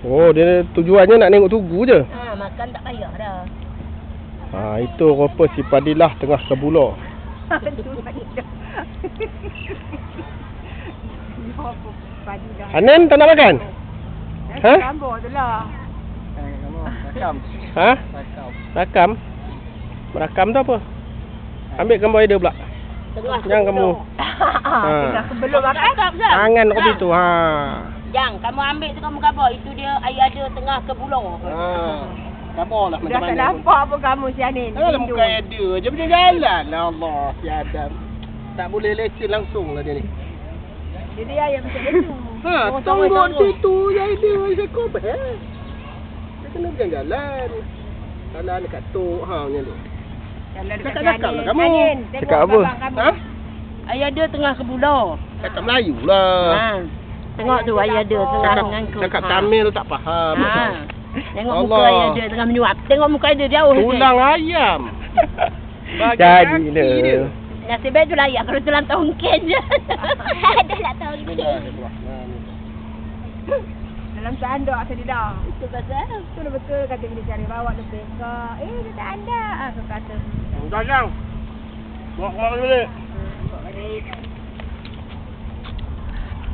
Oh, dia tujuannya nak tengok tugu je. Ha, makan tak payah dah. Ha, itu rupa si Fadilah tengah kebula. Hanan tak nak makan? Ha? Gambar tu lah. Rakam. Ha? Rakam? Rakam tu apa? Ambil gambar dia pula. Tengah Jangan kamu. Dah sebelum makan. Tangan kat situ. Ha. Jang, kamu ambil tu kamu gambar. Itu dia ayah dia tengah ke pulau. Ha. Gambar lah macam Dah tak mana. nampak pun kamu si Anin. Alah muka ada je macam jalan. Allah, si Adam. Tak boleh leceh langsung lah dia ni. Jadi ayam macam tu. Ha, tunggu situ yang dia saya kobel. Dia kena berjalan. Jalan dekat tok ha macam tu. Cakap-cakap lah kamu. Cakap apa? Ha? Ayah dia tengah ke pulau. Cakap Melayu lah. Ha. Tengok tu ayah dia tengah mengangkut. Cakap Tamil tu tak faham. Ha. Tengok Allah. muka ayah dia tengah menyuap. Tengok muka dia jauh. Tulang ayam. Jadi dia. Nasib baik tu layak. Kalau tulang tongken je. Dah nak tongken. Dalam tanda saya dah. Itu pasal. Betul kata bila cari bawa lebih ke. Dia tak ada. Aku kata. Jangan. Bawa keluar balik.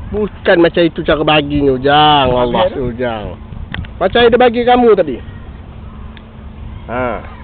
Bukan macam itu cara baginya, Ujang. Allah, Ujang. Macam dia bagi kamu tadi. Ha.